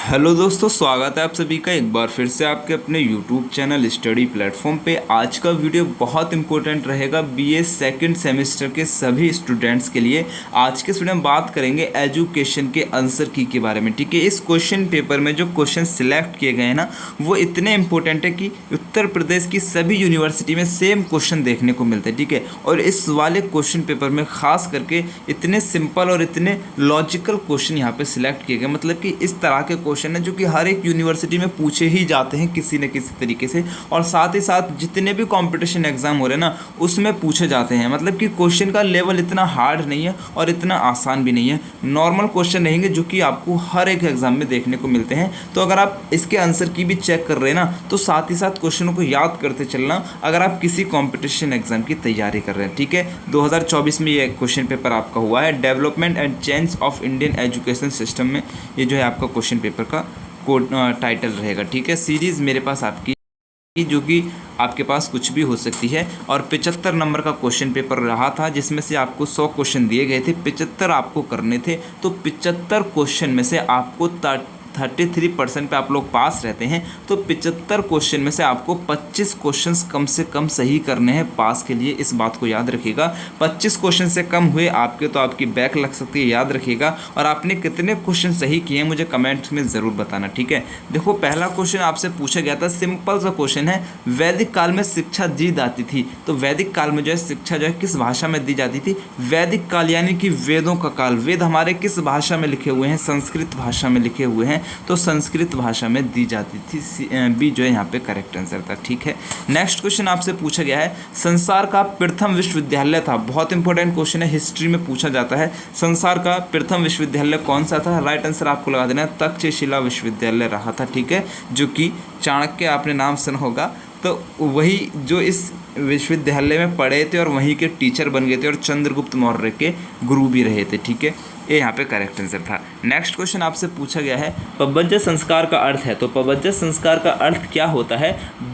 Hello दोस्तों, स्वागत है आप सभी का एक बार फिर से आपके अपने YouTube चैनल स्टडी प्लेटफॉर्म पे। आज का वीडियो बहुत इंपॉर्टेंट रहेगा बीए सेकंड सेमेस्टर के सभी स्टूडेंट्स के लिए। आज के वीडियो में बात करेंगे एजुकेशन के आंसर की के बारे में। ठीक है, इस क्वेश्चन पेपर में जो क्वेश्चन सिलेक्ट किए गए हैं ना, वो इतने इंपॉर्टेंट है कि उत्तर प्रदेश की सभी यूनिवर्सिटी में सेम क्वेश्चन देखने को मिलते हैं। ठीक है, और इस वाले क्वेश्चन पेपर में खास करके इतने सिंपल और इतने लॉजिकल क्वेश्चन यहाँ पे सिलेक्ट किए गए, मतलब कि इस तरह के क्वेश्चन है जो कि हर एक यूनिवर्सिटी में पूछे ही जाते हैं किसी न किसी तरीके से, और साथ ही साथ जितने भी कंपटीशन एग्जाम हो रहे हैं ना, उसमें पूछे जाते हैं। मतलब कि क्वेश्चन का लेवल इतना हार्ड नहीं है और इतना आसान भी नहीं है, नॉर्मल क्वेश्चन रहेंगे जो कि आपको हर एक एग्जाम में देखने को मिलते हैं। तो अगर आप इसके आंसर की भी चेक कर रहे हैं ना, तो साथ ही साथ क्वेश्चनों को याद करते चलना अगर आप किसी कॉम्पिटिशन एग्जाम की तैयारी कर रहे हैं। ठीक है, 2024 में ये क्वेश्चन पेपर आपका हुआ है, development and change of Indian education system में। ये जो है आपका क्वेश्चन पेपर का कोड टाइटल रहेगा। ठीक है, सीरीज़ मेरे पास आपकी जो कि आपके पास कुछ भी हो सकती है, और 75 नंबर का क्वेश्चन पेपर रहा था, जिसमें से आपको 100 क्वेश्चन दिए गए थे, 75 आपको करने थे। तो 75 क्वेश्चन में से आपको 33% पे आप लोग पास रहते हैं। तो 75 क्वेश्चन में से आपको 25 क्वेश्चंस कम से कम सही करने हैं पास के लिए। इस बात को याद रखिएगा, 25 क्वेश्चन से कम हुए आपके तो आपकी बैक लग सकती है, याद रखिएगा। और आपने कितने क्वेश्चन सही किए हैं मुझे कमेंट्स में ज़रूर बताना। ठीक है, देखो पहला क्वेश्चन आपसे पूछा गया था, सिंपल सा क्वेश्चन है, वैदिक काल में शिक्षा दी जाती थी। तो वैदिक काल में जो है शिक्षा जो है किस भाषा में दी जाती थी? वैदिक काल यानी कि वेदों का काल। वेद हमारे किस भाषा में लिखे हुए हैं? संस्कृत भाषा में लिखे हुए हैं, तो संस्कृत भाषा में दी जाती थी। बी जो है यहाँ पे करेक्ट आंसर था। ठीक है, नेक्स्ट क्वेश्चन आपसे पूछा गया है, संसार का प्रथम विश्वविद्यालय था। बहुत इंपॉर्टेंट क्वेश्चन है, हिस्ट्री में पूछा जाता है। संसार का प्रथम विश्वविद्यालय कौन सा था? राइट आंसर आपको लगा देना है, तक्षशिला विश्वविद्यालय रहा था। ठीक है, जो कि चाणक्य आपने नाम सुना होगा, तो वही जो इस विश्वविद्यालय में पढ़े थे और वहीं के टीचर बन गए थे और चंद्रगुप्त मौर्य के गुरु भी रहे थे। ठीक है, ये यहाँ पे करेक्ट आंसर था। नेक्स्ट क्वेश्चन आपसे पूछा गया है, पवज्ज संस्कार का अर्थ है। तो पवज्ज संस्कार का अर्थ क्या होता है?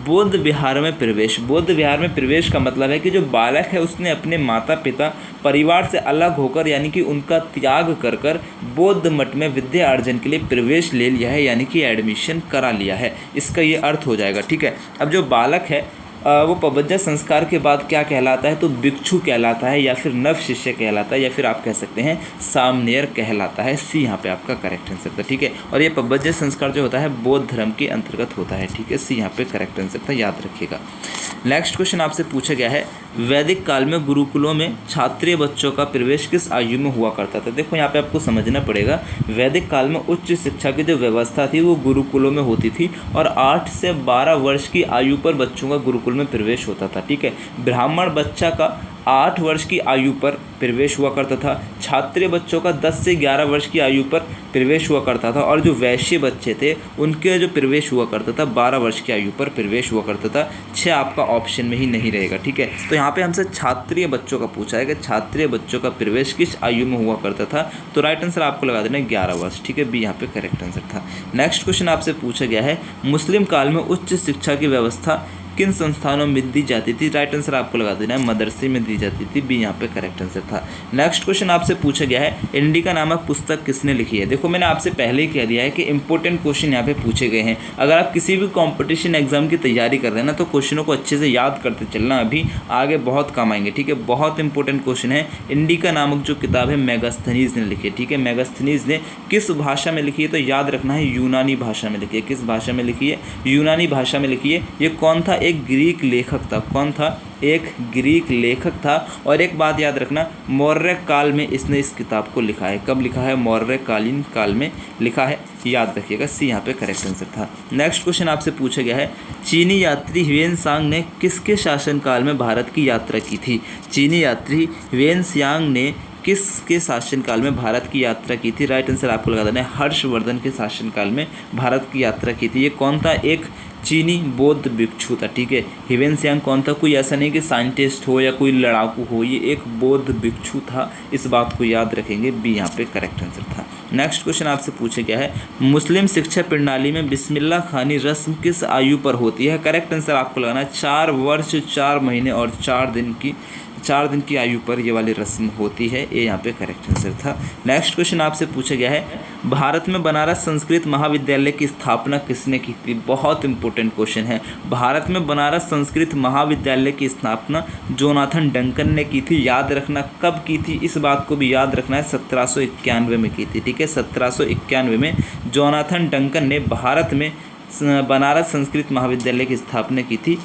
बौद्ध विहार में प्रवेश। बौद्ध विहार में प्रवेश का मतलब है कि जो बालक है उसने अपने माता पिता परिवार से अलग होकर, यानी कि उनका त्याग कर कर बौद्ध मठ में विद्या अर्जन के लिए प्रवेश ले लिया है, यानी कि एडमिशन करा लिया है। इसका ये अर्थ हो जाएगा। ठीक है, अब जो बालक है वो पवज्ज संस्कार के बाद क्या कहलाता है? तो भिक्षु कहलाता है, या फिर नव शिष्य कहलाता है, या फिर आप कह सकते हैं सामनेर कहलाता है। सी यहाँ पे आपका करेक्ट आंसर था। ठीक है, और ये पवज्ज संस्कार जो होता है बौद्ध धर्म के अंतर्गत होता है। ठीक है, सी यहाँ पे करेक्ट आंसर था, याद रखिएगा। नेक्स्ट क्वेश्चन आपसे पूछा गया है, वैदिक काल में गुरुकुलों में छात्रीय बच्चों का प्रवेश किस आयु में हुआ करता था? देखो यहाँ पे आपको समझना पड़ेगा, वैदिक काल में उच्च शिक्षा की जो व्यवस्था थी वो गुरुकुलों में होती थी, और 8 से 12 वर्ष की आयु पर बच्चों का गुरुकुल में प्रवेश होता था। ठीक है, ब्राह्मण बच्चा का 8 वर्ष की आयु पर प्रवेश हुआ करता था, क्षत्रिय बच्चों का 10 से 11 वर्ष की आयु पर प्रवेश हुआ करता था, और जो वैश्य बच्चे थे उनके जो प्रवेश हुआ करता था 12 वर्ष की आयु पर प्रवेश हुआ करता था। 6 आपका ऑप्शन में ही नहीं रहेगा। ठीक है, तो यहाँ पे हमसे क्षत्रिय बच्चों का पूछा है कि क्षत्रिय बच्चों का प्रवेश किस आयु में हुआ करता था? तो राइट आंसर आपको लगा देना 11 वर्ष। ठीक है, बी यहाँ पे करेक्ट आंसर था। नेक्स्ट क्वेश्चन आपसे पूछा गया है, मुस्लिम काल में उच्च शिक्षा की व्यवस्था किन संस्थानों में दी जाती थी? राइट आंसर आपको लगा देना है, मदरसे में दी जाती थी। बी यहाँ पे करेक्ट आंसर था। नेक्स्ट क्वेश्चन आपसे पूछा गया है, इंडिका नामक पुस्तक किसने लिखी है? देखो मैंने आपसे पहले ही कह दिया है कि इंपॉर्टेंट क्वेश्चन यहाँ पे पूछे गए हैं। अगर आप किसी भी कॉम्पिटिशन एग्जाम की तैयारी कर रहे हैं ना, तो क्वेश्चनों को अच्छे से याद करते चलना, अभी आगे बहुत काम आएंगे। ठीक है, बहुत इंपॉर्टेंट क्वेश्चन है। इंडिका नामक जो किताब है मेगास्थनीज ने लिखी है। ठीक है, मेगास्थनीज ने किस भाषा में लिखी है? तो याद रखना है यूनानी भाषा में लिखी है। किस भाषा में लिखी है? यूनानी भाषा में लिखी है। ये कौन था? एक ग्रीक लेखक था। कौन था? एक ग्रीक लेखक था। और एक बात याद रखना, मौर्य काल में इसने इस किताब को लिखा है। कब लिखा है? मौर्यकालीन काल में लिखा है, याद रखिएगा। सी यहाँ पे करेक्ट आंसर था। नेक्स्ट क्वेश्चन आपसे पूछा गया है, चीनी यात्री ह्वेनसांग ने किसके शासनकाल में भारत की यात्रा की थी? चीनी यात्री ह्वेनसांग ने किसके शासनकाल में भारत की यात्रा की थी? राइट आंसर आपको लगा देना है, हर्षवर्धन के शासनकाल में भारत की यात्रा की थी। ये कौन था? एक चीनी बौद्ध भिक्षु था। ठीक है, ह्वेनसांग कौन था? कोई ऐसा नहीं कि साइंटिस्ट हो या कोई लड़ाकू हो, ये एक बौद्ध भिक्षु था। इस बात को याद रखेंगे। बी यहाँ पे करेक्ट आंसर था। नेक्स्ट क्वेश्चन आपसे पूछा गया है, मुस्लिम शिक्षा प्रणाली में बिस्मिल्लाह खानी रस्म किस आयु पर होती है? करेक्ट आंसर आपको लगाना है 4 वर्ष 4 महीने और 4 दिन की 4 दिन की आयु पर ये वाली रस्म होती है। ये यहाँ पे करेक्ट आंसर था। नेक्स्ट क्वेश्चन आपसे पूछा गया है, भारत में बनारस संस्कृत महाविद्यालय की स्थापना किसने की थी? बहुत इंपॉर्टेंट क्वेश्चन है। भारत में बनारस संस्कृत महाविद्यालय की स्थापना जोनाथन डंकन ने की थी। याद रखना कब की थी, इस बात को भी याद रखना है, 1791 में की थी। ठीक है, 1791 में जोनाथन डंकन ने भारत में बनारस संस्कृत महाविद्यालय की स्थापना की थी।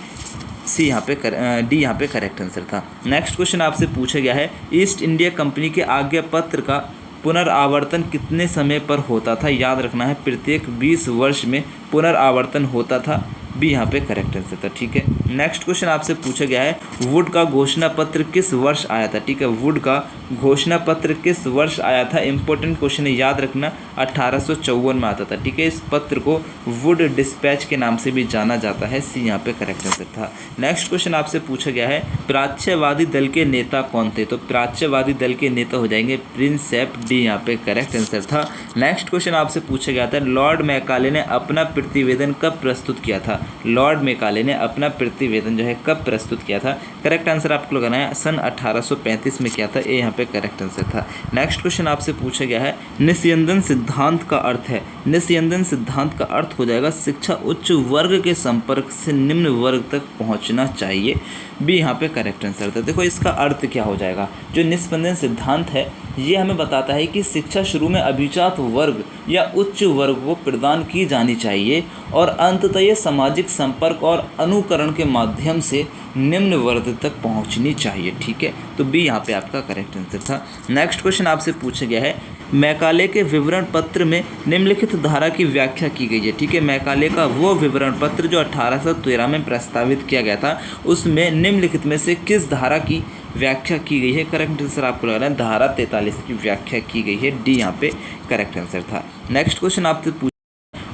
डी यहाँ पे करेक्ट आंसर था। नेक्स्ट क्वेश्चन आपसे पूछा गया है, ईस्ट इंडिया कंपनी के आज्ञा पत्र का पुनरावर्तन कितने समय पर होता था? याद रखना है, प्रत्येक 20 वर्ष में पुनरावर्तन होता था। बी यहाँ पे करेक्ट आंसर था। ठीक है, नेक्स्ट क्वेश्चन आपसे पूछा गया है, वुड का घोषणा पत्र किस वर्ष आया था? ठीक है, वुड का घोषणा पत्र किस वर्ष आया था? इंपॉर्टेंट क्वेश्चन है, याद रखना 1854 में आता था। ठीक है, इस पत्र को वुड डिस्पैच के नाम से भी जाना जाता है। सी यहाँ पे करेक्ट आंसर था। नेक्स्ट क्वेश्चन आपसे पूछा गया है, प्राच्यवादी दल के नेता कौन थे? तो प्राच्यवादी दल के नेता हो जाएंगे प्रिंसेप। डी यहाँ पे करेक्ट आंसर था। नेक्स्ट क्वेश्चन आपसे पूछा गया था, लॉर्ड मैकाले ने अपना प्रतिवेदन कब प्रस्तुत किया था? लॉर्ड मैकाले ने अपना प्रतिवेदन जो है कब प्रस्तुत किया था? करेक्ट आंसर आपको लगाना है, सन 1835 में किया था। ये यहाँ पे करेक्ट आंसर था। नेक्स्ट क्वेश्चन आपसे पूछा गया है, निस्यंदन सिद्धांत का अर्थ है? निस्यंदन सिद्धांत का अर्थ हो जाएगा शिक्षा उच्च वर्ग के संपर्क से निम्न वर्ग तक पहुंचना चाहिए। बी यहाँ पे करेक्ट आंसर था। देखो इसका अर्थ क्या हो जाएगा, जो निस्पंदन सिद्धांत है ये हमें बताता है कि शिक्षा शुरू में अभिजात वर्ग या उच्च वर्ग को प्रदान की जानी चाहिए और अंततः ये सामाजिक संपर्क और अनुकरण के माध्यम से निम्न वर्ग तक पहुंचनी चाहिए। ठीक है, तो बी यहाँ पे आपका करेक्ट आंसर था। नेक्स्ट क्वेश्चन आपसे पूछा गया है, मैकाले के विवरण पत्र में निम्नलिखित धारा की व्याख्या की गई है। ठीक है, मैकाले का वो विवरण पत्र जो 1813 में प्रस्तावित किया गया था, उसमें निम्नलिखित में से किस धारा की व्याख्या की गई है? करेक्ट आंसर आपको लग रहा है धारा 43 की व्याख्या की गई है। डी यहाँ पे करेक्ट आंसर था। नेक्स्ट क्वेश्चन आपसे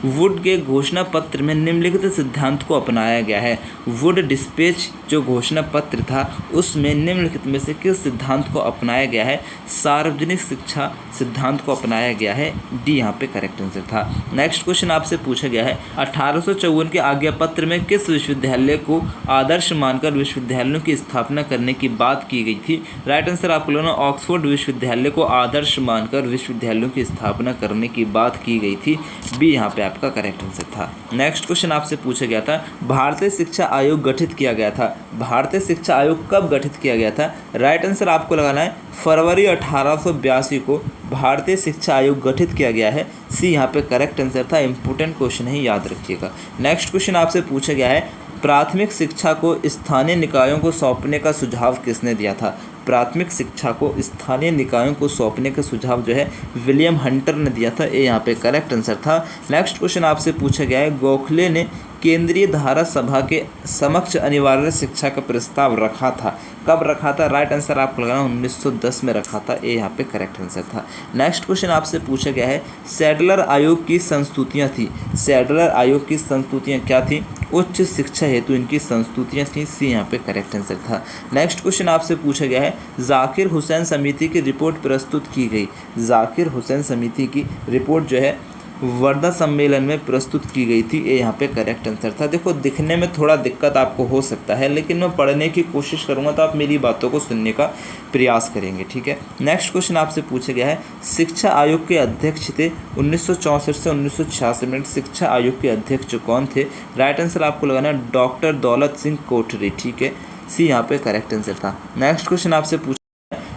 वुड के घोषणा पत्र में निम्नलिखित सिद्धांत को अपनाया गया है। वुड डिस्पैच जो घोषणा पत्र था उसमें निम्नलिखित में से किस सिद्धांत को अपनाया गया है? सार्वजनिक शिक्षा सिद्धांत को अपनाया गया है। डी यहाँ पे करेक्ट आंसर था। नेक्स्ट क्वेश्चन आपसे पूछा गया है, 1854 के आज्ञा पत्र में किस विश्वविद्यालय को आदर्श मानकर विश्वविद्यालयों की स्थापना करने की बात की गई थी? राइट आंसर आपको लेना, ऑक्सफोर्ड विश्वविद्यालय को आदर्श मानकर विश्वविद्यालयों की स्थापना करने की बात की गई थी। बी यहाँ पे आपका करेक्ट आंसर था। नेक्स्ट क्वेश्चन आपसे पूछा गया था, भारतीय शिक्षा आयोग गठित किया गया था। भारतीय शिक्षा आयोग कब गठित किया गया था? राइट आंसर आपको लगाना है, फरवरी 1882 को भारतीय शिक्षा आयोग गठित किया गया है। सी यहाँ पे करेक्ट आंसर था। इंपॉर्टेंट क्वेश्चन है, याद रखिएगा। नेक्स्ट क्वेश्चन आपसे पूछा गया है, प्राथमिक शिक्षा को स्थानीय निकायों को सौंपने का सुझाव किसने दिया था? प्राथमिक शिक्षा को स्थानीय निकायों को सौंपने का सुझाव जो है विलियम हंटर ने दिया था। ये यहाँ पे करेक्ट आंसर था। नेक्स्ट क्वेश्चन आपसे पूछा गया है, गोखले ने केंद्रीय धारा सभा के समक्ष अनिवार्य शिक्षा का प्रस्ताव रखा था। कब रखा था? राइट आंसर आपको लगाना 1910 में रखा था। ये यहाँ पे करेक्ट आंसर था। नेक्स्ट क्वेश्चन आपसे पूछा गया है, सैडलर आयोग की संस्तुतियाँ थी। सैडलर आयोग की संस्तुतियाँ क्या थी? उच्च शिक्षा हेतु इनकी संस्तुतियाँ थी। सी यहाँ पे करेक्ट आंसर था। नेक्स्ट क्वेश्चन आपसे पूछा गया है, जाकिर हुसैन समिति की रिपोर्ट प्रस्तुत की गई। जाकिर हुसैन समिति की रिपोर्ट जो है वर्धा सम्मेलन में प्रस्तुत की गई थी। ये यहाँ पे करेक्ट आंसर था। देखो दिखने में थोड़ा दिक्कत आपको हो सकता है, लेकिन मैं पढ़ने की कोशिश करूँगा तो आप मेरी बातों को सुनने का प्रयास करेंगे। ठीक है, नेक्स्ट क्वेश्चन आपसे पूछा गया है, शिक्षा आयोग के अध्यक्ष थे 1964 से 1986 में। शिक्षा आयोग के अध्यक्ष कौन थे? राइट आंसर आपको लगाना डॉक्टर दौलत सिंह कोठरी। ठीक है, सी यहाँ पे करेक्ट आंसर था। नेक्स्ट क्वेश्चन आपसे पूछा,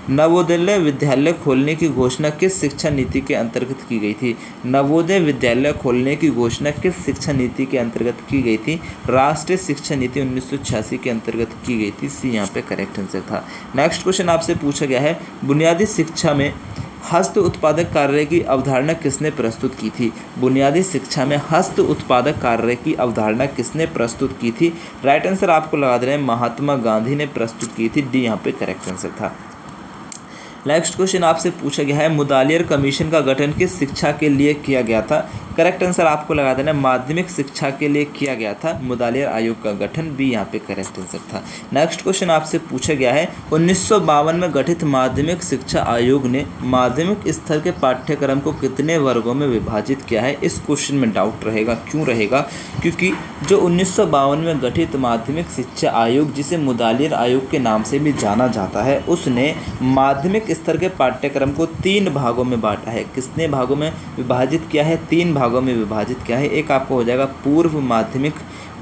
नवोदय विद्यालय खोलने की घोषणा किस शिक्षा नीति के अंतर्गत की गई थी? नवोदय विद्यालय खोलने की घोषणा किस शिक्षा नीति के अंतर्गत की गई थी? राष्ट्रीय शिक्षा नीति 1986 के अंतर्गत की गई थी। सी यहाँ पे करेक्ट आंसर था। नेक्स्ट क्वेश्चन आपसे पूछा गया है, बुनियादी शिक्षा में हस्त उत्पादक कार्य की अवधारणा किसने प्रस्तुत की थी? बुनियादी शिक्षा में हस्त उत्पादक कार्य की अवधारणा किसने प्रस्तुत की थी? राइट आंसर आपको लगा दे रहे हैं, महात्मा गांधी ने प्रस्तुत की थी। डी यहाँ पे करेक्ट आंसर था। नेक्स्ट क्वेश्चन आपसे पूछा गया है मुदालियर कमीशन का गठन किस शिक्षा के लिए किया गया था। करेक्ट आंसर आपको लगा देना है माध्यमिक शिक्षा के लिए किया गया था मुदालियर आयोग का गठन, बी यहाँ पे करेक्ट आंसर था। नेक्स्ट क्वेश्चन आपसे पूछा गया है 1952 में गठित माध्यमिक शिक्षा आयोग ने माध्यमिक स्तर के पाठ्यक्रम को कितने वर्गों में विभाजित किया है। इस क्वेश्चन में डाउट रहेगा, क्यों रहेगा, क्योंकि जो 1952 में गठित माध्यमिक शिक्षा आयोग जिसे मुदालियर आयोग के नाम से भी जाना जाता है उसने माध्यमिक स्तर के पाठ्यक्रम को 3 भागों में बांटा है। कितने भागों में विभाजित किया है, 3 भागों में विभाजित किया है। एक आपको हो जाएगा पूर्व माध्यमिक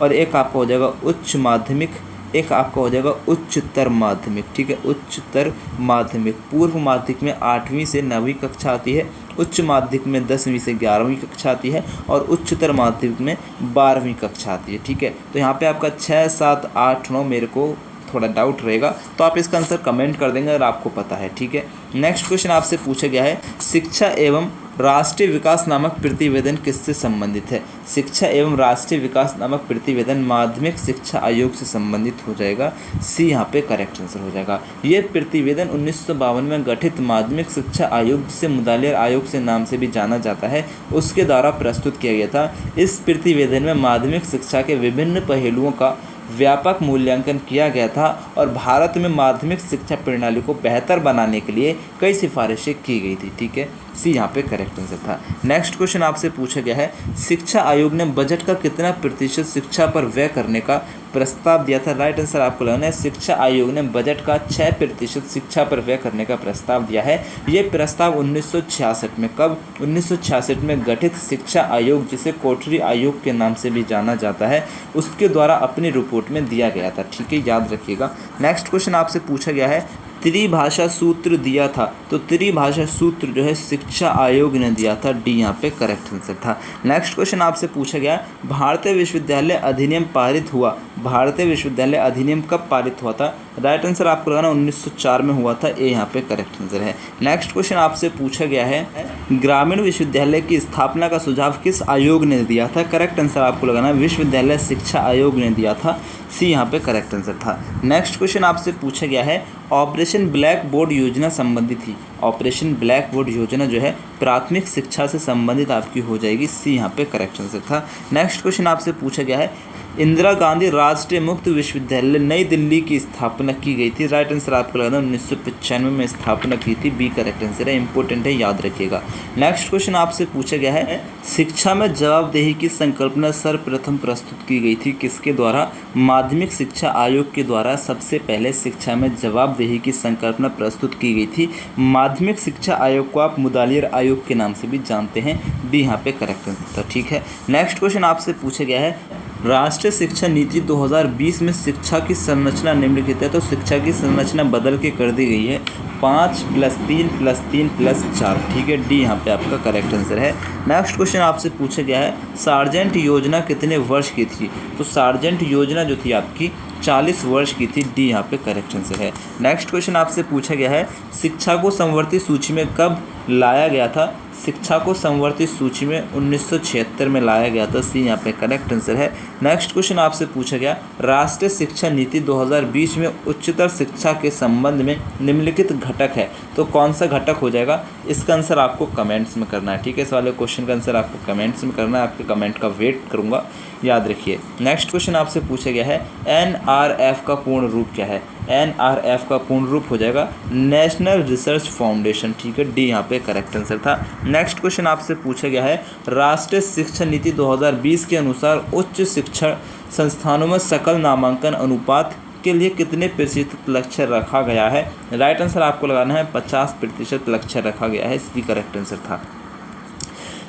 और एक आपका हो जाएगा उच्च माध्यमिक, एक आपका हो जाएगा उच्चतर माध्यमिक। ठीक है, उच्चतर माध्यमिक पूर्व माध्यमिक में 8वीं से 9वीं कक्षा आती है, उच्च माध्यमिक में 10वीं से 11वीं कक्षा आती है और उच्चतर माध्यमिक में 12वीं कक्षा आती है। ठीक है, तो यहाँ पे आपका 6, 7, 8, 9 मेरे को थोड़ा डाउट रहेगा तो आप इसका आंसर कमेंट कर देंगे अगर आपको पता है। ठीक है, नेक्स्ट क्वेश्चन आपसे पूछा गया है शिक्षा एवं राष्ट्रीय विकास नामक प्रतिवेदन किससे संबंधित है। शिक्षा एवं राष्ट्रीय विकास नामक प्रतिवेदन माध्यमिक शिक्षा आयोग से संबंधित हो जाएगा, सी यहाँ पे करेक्ट आंसर हो जाएगा। ये प्रतिवेदन 1952 में गठित माध्यमिक शिक्षा आयोग जिसे मुदालियर आयोग से नाम से भी जाना जाता है उसके द्वारा प्रस्तुत किया गया था। इस प्रतिवेदन में माध्यमिक शिक्षा के विभिन्न पहलुओं का व्यापक मूल्यांकन किया गया था और भारत में माध्यमिक शिक्षा प्रणाली को बेहतर बनाने के लिए कई सिफारिशें की गई थी। ठीक है, सी यहाँ पे करेक्ट आंसर था। नेक्स्ट क्वेश्चन आपसे पूछा गया है शिक्षा आयोग ने बजट का कितना प्रतिशत शिक्षा पर व्यय करने का प्रस्ताव दिया था। राइट आंसर आपको लगाना है शिक्षा आयोग ने बजट का 6% शिक्षा पर व्यय करने का प्रस्ताव दिया है। ये प्रस्ताव 1966 में, कब, 1966 में गठित शिक्षा आयोग जिसे कोठरी आयोग के नाम से भी जाना जाता है उसके द्वारा अपनी रिपोर्ट में दिया गया था। ठीक है, याद रखिएगा। नेक्स्ट क्वेश्चन आपसे पूछा गया है त्रिभाषा सूत्र दिया था, तो त्रिभाषा सूत्र जो है शिक्षा आयोग ने दिया था, डी यहाँ पे करेक्ट आंसर था। नेक्स्ट क्वेश्चन आपसे पूछा गया भारतीय विश्वविद्यालय अधिनियम पारित हुआ, भारतीय विश्वविद्यालय अधिनियम कब पारित हुआ था। राइट आंसर आपको लगाना 1904 में हुआ था, ए यहाँ पे करेक्ट आंसर है। नेक्स्ट क्वेश्चन आपसे पूछा गया है ग्रामीण विश्वविद्यालय की स्थापना का सुझाव किस आयोग ने दिया था। करेक्ट आंसर आपको लगाना विश्वविद्यालय शिक्षा आयोग ने दिया था, सी यहाँ पे करेक्ट आंसर था। नेक्स्ट क्वेश्चन आपसे पूछा गया है ऑपरेशन ब्लैक बोर्ड योजना संबंधित थी। ऑपरेशन ब्लैक बोर्ड योजना जो है प्राथमिक शिक्षा से संबंधित आपकी हो जाएगी, सी यहाँ पे करेक्ट आंसर था। नेक्स्ट क्वेश्चन आपसे पूछा गया है इंदिरा गांधी राष्ट्रीय मुक्त विश्वविद्यालय नई दिल्ली की स्थापना की गई थी। राइट आंसर आपको लगाना 1995 में स्थापना की थी, बी करेक्ट आंसर है, इंपॉर्टेंट है, याद रखिएगा। नेक्स्ट क्वेश्चन आपसे पूछा गया है शिक्षा में जवाबदेही की संकल्पना सर्वप्रथम प्रस्तुत की गई थी किसके द्वारा। माध्यमिक शिक्षा आयोग के द्वारा सबसे पहले शिक्षा में जवाबदेही की संकल्पना प्रस्तुत की गई थी। माध्यमिक शिक्षा आयोग को आप मुदालियर आयोग के नाम से भी जानते हैं, डी यहाँ पे करेक्ट आंसर था। ठीक है, नेक्स्ट क्वेश्चन आपसे पूछा गया है राष्ट्रीय शिक्षा नीति 2020 में शिक्षा की संरचना निम्नलिखित है, तो शिक्षा की संरचना बदल के कर दी गई है 5+3+3+4। ठीक है, डी यहाँ पे आपका करेक्ट आंसर है। नेक्स्ट क्वेश्चन आपसे पूछा गया है सार्जेंट योजना कितने वर्ष की थी, तो सार्जेंट योजना जो थी आपकी 40 वर्ष की थी, डी यहाँ पे करेक्ट आंसर है। नेक्स्ट क्वेश्चन आपसे पूछा गया है शिक्षा को समवर्ती सूची में कब लाया गया था। शिक्षा को समवर्ती सूची में 1976 में लाया गया था, सी यहाँ पे करेक्ट आंसर है। नेक्स्ट क्वेश्चन आपसे पूछा गया राष्ट्रीय शिक्षा नीति 2020 में उच्चतर शिक्षा के संबंध में निम्नलिखित घटक है, तो कौन सा घटक हो जाएगा, इसका आंसर आपको कमेंट्स में करना है। ठीक है, इस वाले क्वेश्चन का आंसर आपको कमेंट्स में करना है, आपके कमेंट का वेट करूँगा, याद रखिए। नेक्स्ट क्वेश्चन आपसे पूछा गया है NRF का पूर्ण रूप क्या है। NRF का पूर्ण रूप हो जाएगा नेशनल रिसर्च फाउंडेशन। ठीक है, डी यहाँ पे करेक्ट आंसर था। नेक्स्ट क्वेश्चन आपसे पूछा गया है राष्ट्रीय शिक्षा नीति 2020 के अनुसार उच्च शिक्षण संस्थानों में सकल नामांकन अनुपात के लिए कितने प्रतिशत लक्ष्य रखा गया है। राइट आंसर आपको लगाना है 50% लक्ष्य रखा गया है, इसकी करेक्ट आंसर था।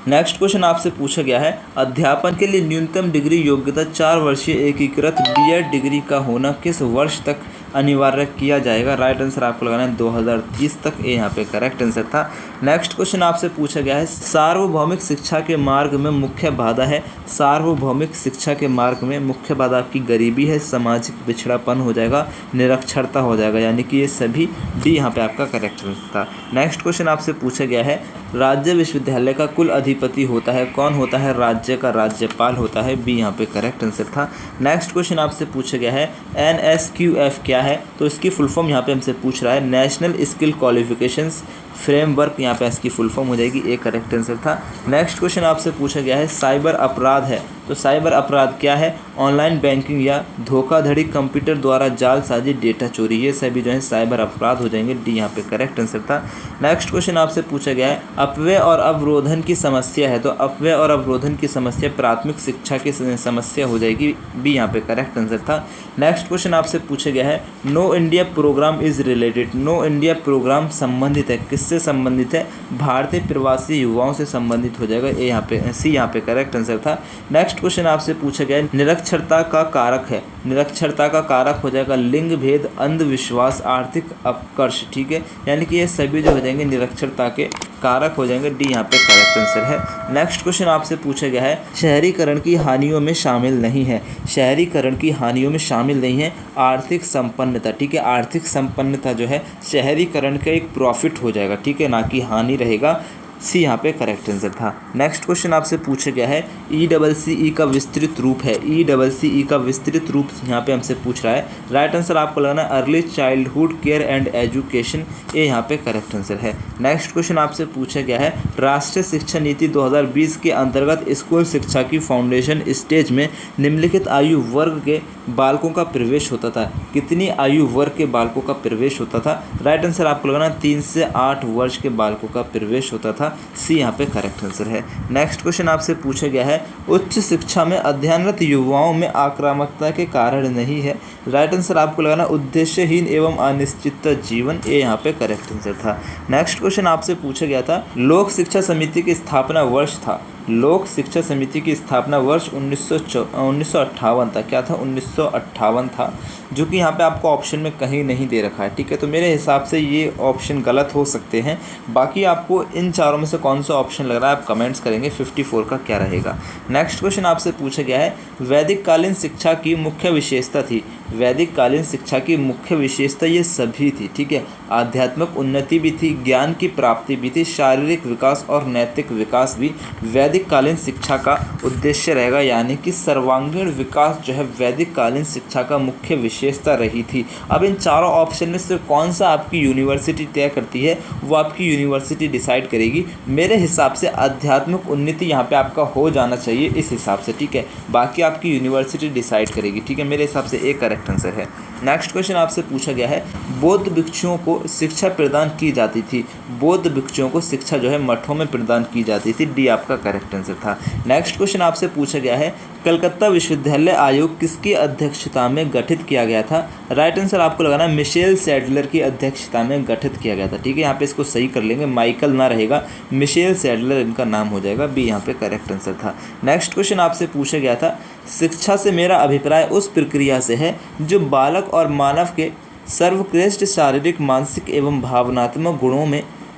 नेक्स्ट क्वेश्चन आपसे पूछा गया है अध्यापन के लिए न्यूनतम डिग्री योग्यता 4 वर्षीय एकीकृत बीएड डिग्री का होना किस वर्ष तक अनिवार्य किया जाएगा। राइट आंसर आपको लगाना है 2030 तक, ये यहाँ पे करेक्ट आंसर था। नेक्स्ट क्वेश्चन आपसे पूछा गया है सार्वभौमिक शिक्षा के मार्ग में मुख्य बाधा है। सार्वभौमिक शिक्षा के मार्ग में मुख्य बाधा आपकी गरीबी है, सामाजिक पिछड़ापन हो जाएगा, निरक्षरता हो जाएगा, यानी कि ये सभी डी यहाँ पे आपका करेक्ट आंसर था। नेक्स्ट क्वेश्चन आपसे पूछा गया है राज्य विश्वविद्यालय का कुल अधिपति होता है? कौन होता है? राज्य का राज्यपाल होता है। बी यहाँ पे करेक्ट आंसर था। नेक्स्ट क्वेश्चन आपसे पूछा गया है NSQF क्या है? तो इसकी फुल फॉर्म यहाँ पे हमसे पूछ रहा है नेशनल स्किल क्वालिफिकेशंस फ्रेमवर्क, यहाँ पे इसकी फुल फॉर्म हो जाएगी। एक करेक्ट आंसर था। नेक्स्ट क्वेश्चन आपसे पूछा गया है साइबर अपराध है, तो साइबर अपराध क्या है? ऑनलाइन बैंकिंग या धोखाधड़ी, कंप्यूटर द्वारा जालसाजी, डेटा चोरी, ये सभी जो है साइबर अपराध हो जाएंगे। डी यहाँ पे करेक्ट आंसर था। नेक्स्ट क्वेश्चन आपसे पूछा गया है अपव्यय और अवरोधन की समस्या है, तो अपव्यय और अवरोधन की समस्या प्राथमिक शिक्षा की समस्या हो जाएगी। बी यहाँ पे करेक्ट आंसर था। नेक्स्ट क्वेश्चन आपसे पूछा गया है know India programme is related, know India programme संबंधित है, किससे संबंधित है? भारतीय प्रवासी युवाओं से संबंधित हो जाएगा। ए यहाँ पे सी यहाँ पे करेक्ट आंसर था। नेक्स्ट क्वेश्चन आपसे पूछा गया है निरक्षरता का कारक है, निरक्षरता का कारक हो जाएगा लिंग भेद, अंधविश्वास, आर्थिक अपकर्ष, ठीक है, यानी कि ये सभी जो हो जाएंगे निरक्षरता के कारक हो जाएंगे। डी यहाँ पे करेक्ट आंसर है। नेक्स्ट क्वेश्चन आपसे पूछा गया है शहरीकरण की हानियों में शामिल नहीं है, शहरीकरण की हानियों में शामिल नहीं है आर्थिक संपन्नता, ठीक है, आर्थिक संपन्नता जो है शहरीकरण का एक प्रॉफिट हो जाएगा, ठीक है, ना कि हानि रहेगा। सी यहाँ पे करेक्ट आंसर था। नेक्स्ट क्वेश्चन आपसे पूछा गया है ECCE का विस्तृत रूप है, ECCE का विस्तृत रूप यहाँ पे हमसे पूछ रहा है। राइट आंसर आपको लगाना है early childhood care and education. ये यहाँ पे करेक्ट आंसर है। नेक्स्ट क्वेश्चन आपसे पूछा गया है राष्ट्रीय शिक्षा नीति 2020 के अंतर्गत स्कूल शिक्षा की फाउंडेशन स्टेज में निम्नलिखित आयु वर्ग के बालकों का प्रवेश होता था? कितनी आयु वर्ग के बालकों का प्रवेश होता था? राइट आंसर आपको लगाना 3 से 8 वर्ष के बालकों का प्रवेश होता था। सी यहाँ पे करेक्ट आंसर है। नेक्स्ट क्वेश्चन आपसे पूछा गया है उच्च शिक्षा में अध्ययनरत युवाओं में आक्रामकता के कारण नहीं है। राइट आंसर आपको लगाना उद्देश्यहीन एवं अनिश्चित जीवन। ये यहाँ पे करेक्ट आंसर था। नेक्स्ट क्वेश्चन आपसे पूछा गया था लोक शिक्षा समिति की स्थापना वर्ष था, लोक शिक्षा समिति की स्थापना वर्ष 1958 था। क्या था? 1958 था, जो कि यहाँ पे आपको ऑप्शन में कहीं नहीं दे रखा है, ठीक है, तो मेरे हिसाब से ये ऑप्शन गलत हो सकते हैं। बाकी आपको इन चारों में से कौन सा ऑप्शन लग रहा है आप कमेंट्स करेंगे 54 का क्या रहेगा। नेक्स्ट क्वेश्चन आपसे पूछा गया है वैदिक कालीन शिक्षा की मुख्य विशेषता थी, वैदिक कालीन शिक्षा की मुख्य विशेषता ये सभी थी, ठीक है, आध्यात्मिक उन्नति भी थी, ज्ञान की प्राप्ति भी थी, शारीरिक विकास और नैतिक विकास भी वैदिक कालीन शिक्षा का उद्देश्य रहेगा, यानी कि सर्वांगीण विकास जो है वैदिक कालीन शिक्षा का मुख्य विशेषता रही थी। अब इन चारों ऑप्शन में से कौन सा आपकी यूनिवर्सिटी तय करती है वो आपकी यूनिवर्सिटी डिसाइड करेगी। मेरे हिसाब से आध्यात्मिक उन्नति यहाँ पे आपका हो जाना चाहिए इस हिसाब से, ठीक है, बाकी आपकी यूनिवर्सिटी डिसाइड करेगी, ठीक है, मेरे हिसाब से एक करेक्ट आंसर है। नेक्स्ट क्वेश्चन आपसे पूछा गया है बौद्ध भिक्षुओं को शिक्षा प्रदान की जाती थी, बौद्ध भिक्षुओं को शिक्षा जो है मठों में प्रदान की जाती थी। डी आपका करेक्ट आंसर था। नेक्स्ट क्वेश्चन आपसे पूछा गया है कलकत्ता विश्वविद्यालय आयोग किसकी अध्यक्षता में गठित किया गया था? राइट आंसर आपको लगाना मिशेल सैडलर की अध्यक्षता में गठित किया गया था, ठीक है, यहाँ पे इसको सही कर लेंगे, माइकल ना रहेगा, मिशेल सैडलर इनका नाम हो जाएगा। बी यहाँ पे करेक्ट आंसर था। नेक्स्ट क्वेश्चन आपसे पूछा गया था शिक्षा से मेरा अभिप्राय उस प्रक्रिया से है जो बालक और मानव के सर्वश्रेष्ठ शारीरिक, मानसिक एवं भावनात्मक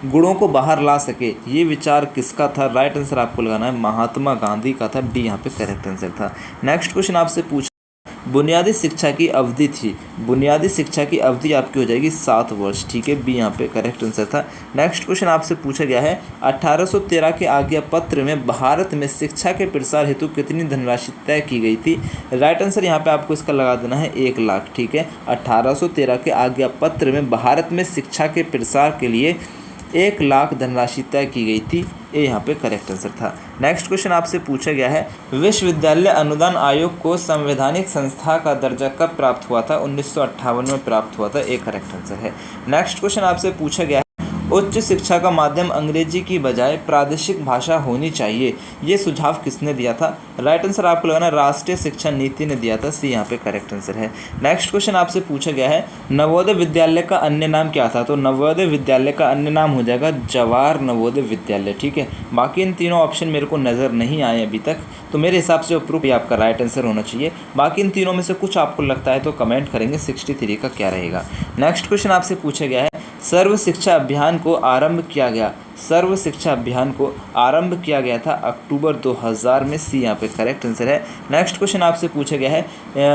गुणों को बाहर ला सके। ये विचार किसका था? राइट आंसर आपको लगाना है महात्मा गांधी का था। डी यहाँ पे करेक्ट आंसर था। नेक्स्ट क्वेश्चन आपसे पूछा बुनियादी शिक्षा की अवधि थी, बुनियादी शिक्षा की अवधि आपकी हो जाएगी 7 वर्ष, ठीक है, बी यहाँ पे करेक्ट आंसर था। नेक्स्ट क्वेश्चन आपसे पूछा गया है 1813 के आज्ञा पत्र में भारत में शिक्षा के प्रसार हेतु कितनी धनराशि तय की गई थी? राइट आंसर यहाँ पे आपको इसका लगा देना है 1 लाख, ठीक है, 1813 के आज्ञा पत्र में भारत में शिक्षा के प्रसार के लिए 1 लाख धनराशि तय की गई थी। ये यहाँ पे करेक्ट आंसर था। नेक्स्ट क्वेश्चन आपसे पूछा गया है विश्वविद्यालय अनुदान आयोग को संवैधानिक संस्था का दर्जा कब प्राप्त हुआ था? 1958 में प्राप्त हुआ था। एक करेक्ट आंसर है। नेक्स्ट क्वेश्चन आपसे पूछा गया है उच्च शिक्षा का माध्यम अंग्रेजी की बजाय प्रादेशिक भाषा होनी चाहिए, ये सुझाव किसने दिया था? राइट आंसर आपको लगाना राष्ट्रीय शिक्षा नीति ने दिया था। सी यहाँ पे करेक्ट आंसर है। नेक्स्ट क्वेश्चन आपसे पूछा गया है नवोदय विद्यालय का अन्य नाम क्या था? तो नवोदय विद्यालय का अन्य नाम हो जाएगा जवाहर नवोदय विद्यालय, ठीक है। बाकी इन तीनों ऑप्शन मेरे को नज़र नहीं आए अभी तक, तो मेरे हिसाब से अप्रूव ही आपका राइट आंसर होना चाहिए। बाकी इन तीनों में से कुछ आपको लगता है तो कमेंट करेंगे 63 का क्या रहेगा। नेक्स्ट क्वेश्चन आपसे पूछा गया है सर्व शिक्षा अभियान को आरंभ किया गया, सर्व शिक्षा अभियान को आरंभ किया गया था? अक्टूबर 2000 में। सी यहाँ पे करेक्ट आंसर है। नेक्स्ट क्वेश्चन आपसे पूछा गया है,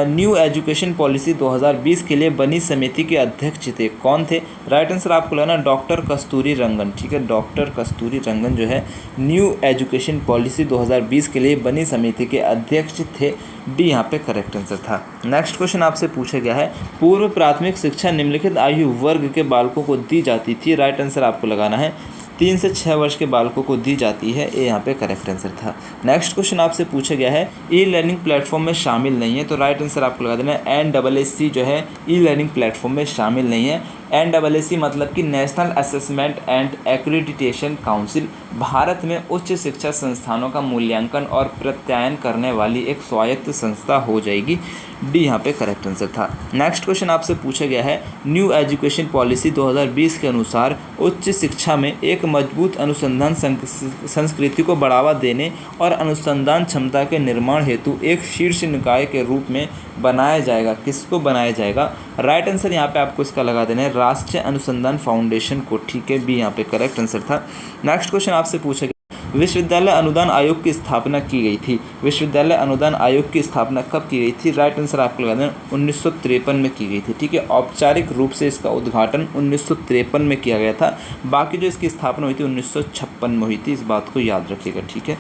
न्यू एजुकेशन पॉलिसी 2020 के लिए बनी समिति के अध्यक्ष थे, कौन थे? राइट आंसर आपको लगाना डॉक्टर कस्तूरी रंगन। ठीक है, डॉक्टर कस्तूरी रंगन जो है न्यू एजुकेशन पॉलिसी 2020 के लिए बनी समिति के अध्यक्ष थे। डी यहाँ पे करेक्ट आंसर था। नेक्स्ट क्वेश्चन आपसे पूछा गया है, पूर्व प्राथमिक शिक्षा निम्नलिखित आयु वर्ग के बालकों को दी जाती थी? राइट आंसर आपको लगाना है 3 से 6 वर्ष के बालकों को दी जाती है। ये यहाँ पे करेक्ट आंसर था। नेक्स्ट क्वेश्चन आपसे पूछा गया है, ई लर्निंग प्लेटफॉर्म में शामिल नहीं है, तो राइट आंसर आपको लगा देना है NAAC जो है ई लर्निंग प्लेटफॉर्म में शामिल नहीं है। NAAC मतलब कि national assessment and accreditation council Bharat में उच्च शिक्षा संस्थानों का मूल्यांकन और प्रत्यायन करने वाली एक स्वायत्त संस्था हो जाएगी। डी यहाँ पे करेक्ट आंसर था। नेक्स्ट क्वेश्चन आपसे पूछा गया है, न्यू एजुकेशन पॉलिसी 2020 के अनुसार उच्च शिक्षा में एक मजबूत अनुसंधान संस्कृति को बढ़ावा देने और अनुसंधान क्षमता के निर्माण हेतु एक शीर्ष निकाय के रूप में बनाया जाएगा। किसको बनाया जाएगा? राइट आंसर यहाँ पे आपको इसका लगा देना है राष्ट्रीय अनुसंधान फाउंडेशन को। ठीक है, बी यहाँ पे करेक्ट आंसर था। नेक्स्ट क्वेश्चन आपसे पूछा गया, विश्वविद्यालय अनुदान आयोग की स्थापना की गई थी? विश्वविद्यालय अनुदान आयोग की स्थापना कब की गई थी? राइट आंसर आपको लगा देना 1953 में की गई थी। ठीक है, औपचारिक रूप से इसका उद्घाटन 1953 में किया गया था। बाकी जो इसकी स्थापना हुई थी 1956 में हुई थी। इस बात को याद रखिएगा। ठीक है,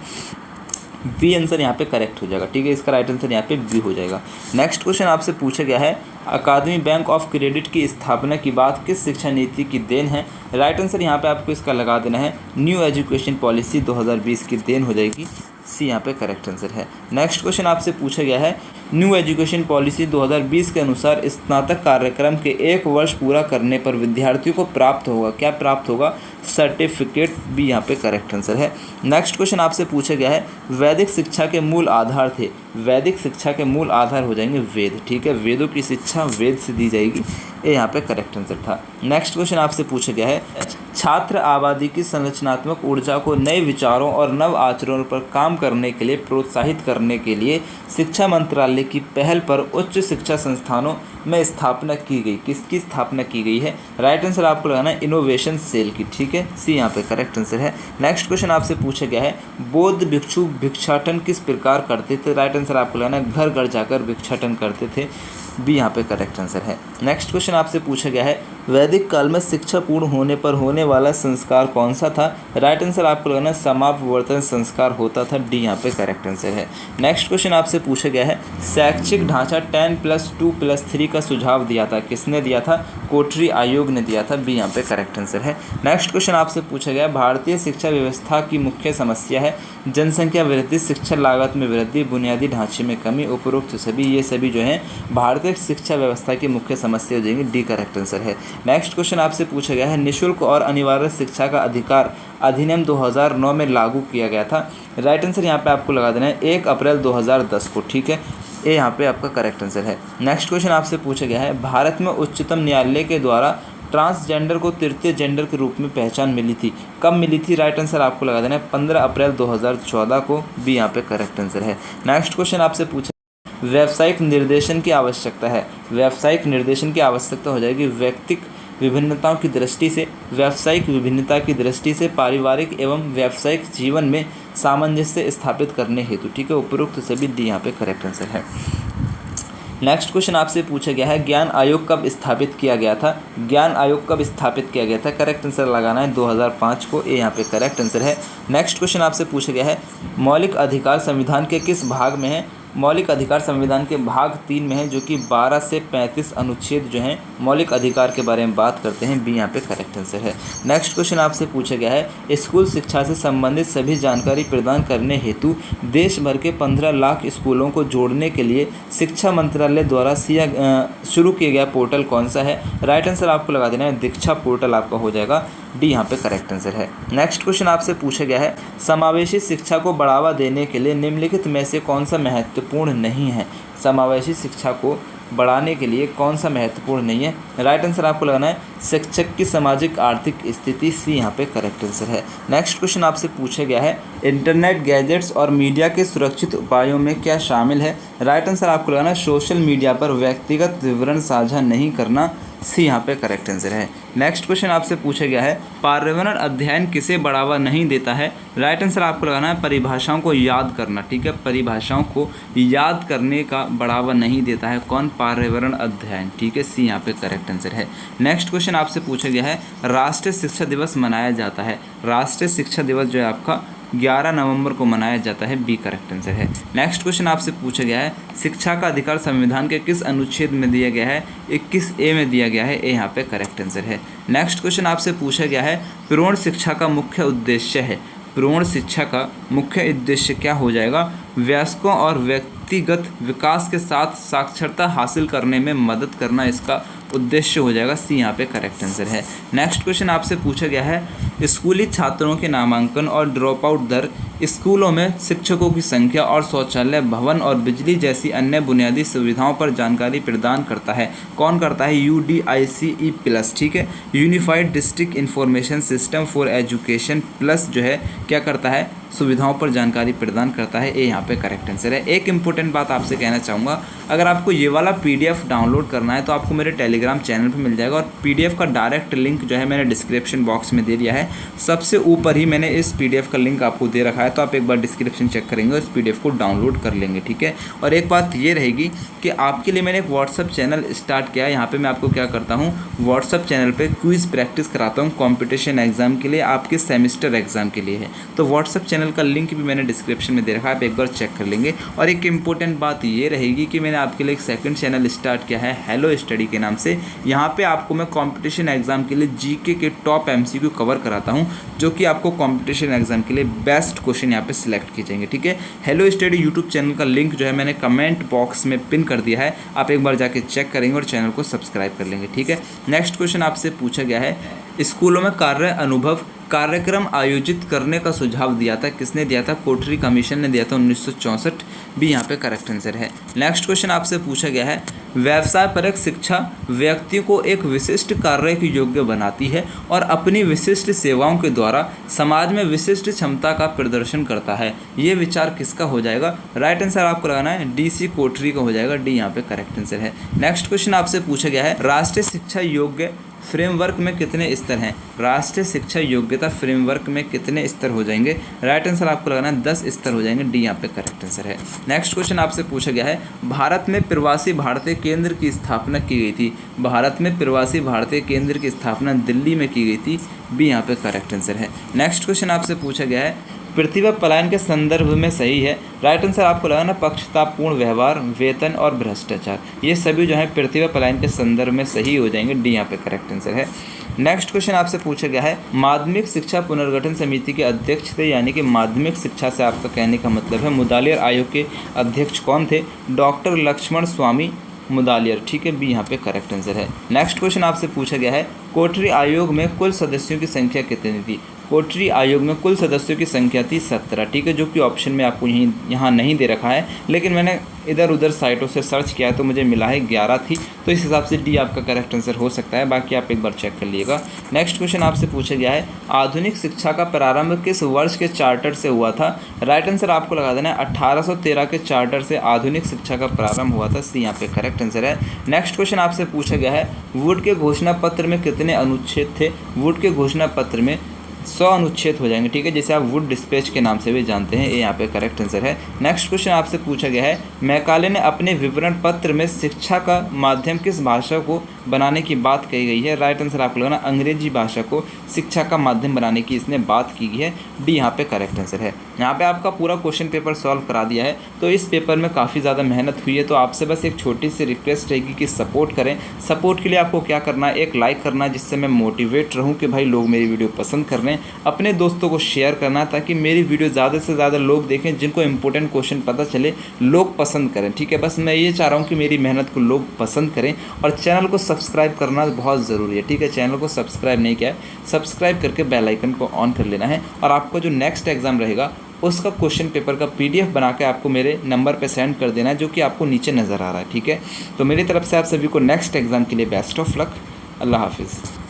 बी आंसर यहाँ पे करेक्ट हो जाएगा। ठीक है, इसका राइट आंसर यहाँ पे बी हो जाएगा। नेक्स्ट क्वेश्चन आपसे पूछा गया है, अकादमी बैंक ऑफ क्रेडिट की स्थापना की बात किस शिक्षा नीति की देन है? राइट आंसर यहाँ पे आपको इसका लगा देना है न्यू एजुकेशन पॉलिसी 2020 की देन हो जाएगी। सी यहाँ पे करेक्ट आंसर है। नेक्स्ट क्वेश्चन आपसे पूछा गया है, न्यू एजुकेशन पॉलिसी 2020 के अनुसार स्नातक कार्यक्रम के 1 वर्ष पूरा करने पर विद्यार्थियों को प्राप्त होगा, क्या प्राप्त होगा? सर्टिफिकेट। बी यहाँ पे करेक्ट आंसर है। नेक्स्ट क्वेश्चन आपसे पूछा गया है, वैदिक शिक्षा के मूल आधार थे? वैदिक शिक्षा के मूल आधार हो जाएंगे वेद। ठीक है, वेदों की शिक्षा वेद से दी जाएगी। ये यहाँ पे करेक्ट आंसर था। नेक्स्ट क्वेश्चन आपसे पूछा गया है, छात्र आबादी की संरचनात्मक ऊर्जा को नए विचारों और नव आचरणों पर काम करने के लिए प्रोत्साहित करने के लिए शिक्षा मंत्रालय की पहल पर उच्च शिक्षा संस्थानों में स्थापना की गई। किसकी स्थापना की गई है? राइट आंसर आपको लगाना है इनोवेशन सेल की। ठीक है, सी यहाँ पे करेक्ट आंसर है। नेक्स्ट क्वेश्चन आपसे पूछा गया है, बौद्ध भिक्षु भिक्षाटन किस प्रकार करते थे? राइट आंसर आपको लगाना है घर घर जाकर भिक्षाटन करते थे। बी यहाँ पे करेक्ट आंसर है। नेक्स्ट क्वेश्चन आपसे पूछा गया है, वैदिक काल में शिक्षा पूर्ण होने पर होने वाला संस्कार कौन सा था? राइट आंसर आपको लगाना समापवर्तन संस्कार होता था। डी यहाँ पे करेक्ट आंसर है। नेक्स्ट क्वेश्चन आपसे पूछा गया है, शैक्षिक ढांचा 10+2+3 का सुझाव दिया था? किसने दिया था? कोठरी आयोग ने दिया था। बी यहाँ पे करेक्ट आंसर है। नेक्स्ट क्वेश्चन आपसे पूछा गया, भारतीय शिक्षा व्यवस्था की मुख्य समस्या है? जनसंख्या वृद्धि, शिक्षा लागत में वृद्धि, बुनियादी ढांचे में कमी, उपरोक्त सभी। ये सभी जो हैं भारतीय शिक्षा व्यवस्था की मुख्य समस्या हो जाएंगी। डी करेक्ट आंसर है। नेक्स्ट क्वेश्चन आपसे पूछा गया है, निःशुल्क और अनिवार्य शिक्षा का अधिकार अधिनियम 2009 में लागू किया गया था? राइट आंसर यहाँ पे आपको लगा देना है 1 अप्रैल 2010 को। ठीक है, ये यहाँ पे आपका करेक्ट आंसर है। नेक्स्ट क्वेश्चन आपसे पूछा गया है, भारत में उच्चतम न्यायालय के द्वारा ट्रांसजेंडर को तृतीय जेंडर के रूप में पहचान मिली थी? कब मिली थी? राइट आंसर आपको लगा देना है 15 अप्रैल 2014 को। बी यहाँ पे करेक्ट आंसर है। नेक्स्ट क्वेश्चन आपसे पूछा, व्यावसायिक निर्देशन की आवश्यकता है? व्यावसायिक निर्देशन की आवश्यकता हो जाएगी व्यक्तिक विभिन्नताओं की दृष्टि से, व्यावसायिक विभिन्नता की दृष्टि से, पारिवारिक एवं व्यावसायिक जीवन में सामंजस्य स्थापित करने हेतु। ठीक है, उपरोक्त सभी। डी यहाँ पे करेक्ट आंसर है। नेक्स्ट क्वेश्चन आपसे पूछा गया है, ज्ञान आयोग कब स्थापित किया गया था? ज्ञान आयोग कब स्थापित किया गया था? करेक्ट आंसर लगाना है 2005 को। ये यहाँ पे करेक्ट आंसर है। नेक्स्ट क्वेश्चन आपसे पूछा गया है, मौलिक अधिकार संविधान के किस भाग में है? मौलिक अधिकार संविधान के भाग 3 में है, जो कि 12 से 35 अनुच्छेद जो हैं मौलिक अधिकार के बारे में बात करते हैं। बी यहाँ पे करेक्ट आंसर है। नेक्स्ट क्वेश्चन आपसे पूछा गया है, स्कूल शिक्षा से संबंधित सभी जानकारी प्रदान करने हेतु देश भर के 15 लाख स्कूलों को जोड़ने के लिए शिक्षा मंत्रालय द्वारा शुरू किया गया पोर्टल कौन सा है? राइट आंसर आपको लगा देना है दीक्षा पोर्टल आपका हो जाएगा। डी यहाँ पे करेक्ट आंसर है। नेक्स्ट क्वेश्चन आपसे पूछा गया है, समावेशी शिक्षा को बढ़ावा देने के लिए निम्नलिखित में से कौन सा महत्वपूर्ण नहीं है? समावेशी शिक्षा को बढ़ाने के लिए कौन सा महत्वपूर्ण नहीं है? राइट आंसर आपको लगाना है शिक्षक की सामाजिक आर्थिक स्थिति। सी यहाँ पे करेक्ट आंसर है। नेक्स्ट क्वेश्चन आपसे पूछा गया है, इंटरनेट, गैजेट्स और मीडिया के सुरक्षित उपायों में क्या शामिल है? राइट आंसर आपको लगाना है सोशल मीडिया पर व्यक्तिगत विवरण साझा नहीं करना। सी यहाँ पे करेक्ट आंसर है। नेक्स्ट क्वेश्चन आपसे पूछा गया है पर्यावरण अध्ययन किसे बढ़ावा नहीं देता है। राइट आंसर आपको लगाना है परिभाषाओं को याद करना। ठीक है, परिभाषाओं को याद करने का बढ़ावा नहीं देता है कौन? पर्यावरण अध्ययन। ठीक है, सी यहाँ पे करेक्ट आंसर है। नेक्स्ट क्वेश्चन आपसे पूछा गया है राष्ट्रीय शिक्षा दिवस मनाया जाता है। राष्ट्रीय शिक्षा दिवस जो है आपका 11 नवंबर को मनाया जाता है। बी करेक्ट आंसर है। नेक्स्ट क्वेश्चन आपसे पूछा गया है शिक्षा का अधिकार संविधान के किस अनुच्छेद में दिया गया है? 21A में दिया गया है। ए यहाँ पे करेक्ट आंसर है। नेक्स्ट क्वेश्चन आपसे पूछा गया है प्रौढ़ शिक्षा का मुख्य उद्देश्य है। प्रौढ़ शिक्षा का मुख्य उद्देश्य क्या हो जाएगा? वयस्कों और व्यक्तिगत विकास के साथ साक्षरता हासिल करने में मदद करना इसका उद्देश्य हो जाएगा। सी यहाँ पे करेक्ट आंसर है। नेक्स्ट क्वेश्चन आपसे पूछा गया है स्कूली छात्रों के नामांकन और ड्रॉप आउट दर स्कूलों में शिक्षकों की संख्या और शौचालय भवन और बिजली जैसी अन्य बुनियादी सुविधाओं पर जानकारी प्रदान करता है। कौन करता है? UDICE+। ठीक है, unified district information system for education plus जो है क्या करता है? सुविधाओं पर जानकारी प्रदान करता है। ए यहाँ पे करेक्ट आंसर है। एक इंपॉर्टेंट बात आपसे कहना चाहूँगा, अगर आपको ये वाला PDF डाउनलोड करना है तो आपको मेरे टेलीग्राम चैनल पे मिल जाएगा और PDF का डायरेक्ट लिंक जो है मैंने डिस्क्रिप्शन बॉक्स में दे दिया है। सबसे ऊपर ही मैंने इस PDF का लिंक आपको दे रखा है, तो आप एक बार डिस्क्रिप्शन चेक करेंगे और इस PDF को डाउनलोड कर लेंगे। ठीक है, और एक बात ये रहेगी कि आपके लिए मैंने एक व्हाट्सअप चैनल स्टार्ट किया है। यहाँ पर मैं आपको क्या करता हूँ, व्हाट्सअप चैनल पर क्विज़ प्रैक्टिस कराता हूँ कॉम्पिटिशन एग्जाम के लिए, आपके सेमेस्टर एग्जाम के लिए है। तो व्हाट्सअप चैनल का लिंक भी मैंने डिस्क्रिप्शन में दे रखा है, आप एक बार चेक कर लेंगे। और एक इंपॉर्टेंट बात ये रहेगी कि मैंने आपके लिए एक सेकंड चैनल स्टार्ट किया है हेलो स्टडी के नाम से। यहाँ पे आपको मैं कंपटीशन एग्जाम के लिए जीके के टॉप MCQ कवर कराता हूँ, जो कि आपको कंपटीशन एग्जाम के लिए बेस्ट क्वेश्चन यहाँ पे सिलेक्ट किए जाएंगे। ठीक है, हेलो स्टडी यूट्यूब चैनल का लिंक जो है मैंने कमेंट बॉक्स में पिन कर दिया है, आप एक बार जाके चेक करेंगे और चैनल को सब्सक्राइब कर लेंगे। ठीक है, नेक्स्ट क्वेश्चन आपसे पूछा गया है स्कूलों में कार्य अनुभव कार्यक्रम आयोजित करने का सुझाव दिया था। किसने दिया था? कोठरी कमीशन ने दिया था 1964। भी यहाँ पे करेक्ट आंसर है। नेक्स्ट क्वेश्चन आपसे पूछा गया है व्यवसाय परक शिक्षा व्यक्ति को एक विशिष्ट कार्य की योग्य बनाती है और अपनी विशिष्ट सेवाओं के द्वारा समाज में विशिष्ट क्षमता का प्रदर्शन करता है। ये विचार किसका हो जाएगा? राइट आंसर आपको लगाना है DC कोठरी का हो जाएगा। डी यहाँ पे करेक्ट आंसर है। नेक्स्ट क्वेश्चन आपसे पूछा गया है राष्ट्रीय शिक्षा योग्य फ्रेमवर्क में कितने स्तर हैं? राष्ट्रीय शिक्षा योग्यता फ्रेमवर्क में कितने स्तर हो जाएंगे? राइट आंसर आपको लगाना है 10 स्तर हो जाएंगे। डी यहाँ पे करेक्ट आंसर है। नेक्स्ट क्वेश्चन आपसे पूछा गया है भारत में प्रवासी भारतीय केंद्र की स्थापना की गई थी। भारत में प्रवासी भारतीय केंद्र की स्थापना दिल्ली में की गई थी। बी यहाँ पे करेक्ट आंसर है। नेक्स्ट क्वेश्चन आपसे पूछा गया है प्रतिभा पलायन के संदर्भ में सही है। राइट आंसर आपको लगाना पक्षतापूर्ण व्यवहार, वेतन और भ्रष्टाचार। ये सभी जो है प्रतिभा पलायन के संदर्भ में सही हो जाएंगे। डी यहाँ पे करेक्ट आंसर है। नेक्स्ट क्वेश्चन आपसे पूछा गया है माध्यमिक शिक्षा पुनर्गठन समिति के अध्यक्ष थे, यानी कि माध्यमिक शिक्षा से आपका कहने का मतलब है मुदालियर आयोग के अध्यक्ष कौन थे? डॉक्टर लक्ष्मण स्वामी मुदालियर। ठीक है, बी यहाँ पे करेक्ट आंसर है। नेक्स्ट क्वेश्चन आपसे पूछा गया है कोठरी आयोग में कुल सदस्यों की संख्या कितनी थी? कोठरी आयोग में कुल सदस्यों की संख्या थी 17। ठीक है, जो कि ऑप्शन में आपको यहाँ नहीं दे रखा है, लेकिन मैंने इधर उधर साइटों से सर्च किया तो मुझे मिला है 11 थी, तो इस हिसाब से डी आपका करेक्ट आंसर हो सकता है। बाकी आप एक बार चेक कर लीजिएगा। नेक्स्ट क्वेश्चन आपसे पूछा गया है आधुनिक शिक्षा का प्रारंभ किस वर्ष के चार्टर से हुआ था? राइट आंसर आपको लगा देना है 1813 के चार्टर से आधुनिक शिक्षा का प्रारंभ हुआ था। सी यहाँ पे करेक्ट आंसर है। नेक्स्ट क्वेश्चन आपसे पूछा गया है वुड के घोषणा पत्र में कितने अनुच्छेद थे? वुड के घोषणा पत्र में 100 अनुच्छेद हो जाएंगे। ठीक है, जिसे आप वुड डिस्पैच के नाम से भी जानते हैं। ये यहाँ पे करेक्ट आंसर है। नेक्स्ट क्वेश्चन आपसे पूछा गया है मैकाले ने अपने विवरण पत्र में शिक्षा का माध्यम किस भाषा को बनाने की बात कही गई है? राइट आंसर आपको लगाना अंग्रेजी भाषा को शिक्षा का माध्यम बनाने की इसने बात की है। डी यहाँ पे करेक्ट आंसर है। यहाँ पे आपका पूरा क्वेश्चन पेपर सॉल्व करा दिया है। तो इस पेपर में काफ़ी ज़्यादा मेहनत हुई है, तो आपसे बस एक छोटी सी रिक्वेस्ट रहेगी कि सपोर्ट करें। सपोर्ट के लिए आपको क्या करना है, एक लाइक करना है, जिससे मैं मोटिवेट रहूँ कि भाई लोग मेरी वीडियो पसंद कर रहे हैं। अपने दोस्तों को शेयर करना ताकि मेरी वीडियो ज़्यादा से ज़्यादा लोग देखें, जिनको इंपॉर्टेंट क्वेश्चन पता चले, लोग पसंद करें। ठीक है, बस मैं ये चाह रहा हूँ कि मेरी मेहनत को लोग पसंद करें। और चैनल को सब्सक्राइब करना बहुत ज़रूरी है। ठीक है, चैनल को सब्सक्राइब नहीं किया है, सब्सक्राइब करके बेल आइकन को ऑन कर लेना है। और आपको जो नेक्स्ट एग्ज़ाम रहेगा उसका क्वेश्चन पेपर का PDF बना के आपको मेरे नंबर पे सेंड कर देना है, जो कि आपको नीचे नज़र आ रहा है। ठीक है, तो मेरी तरफ से आप सभी को नेक्स्ट एग्ज़ाम के लिए बेस्ट ऑफ लक। अल्लाह हाफिज़।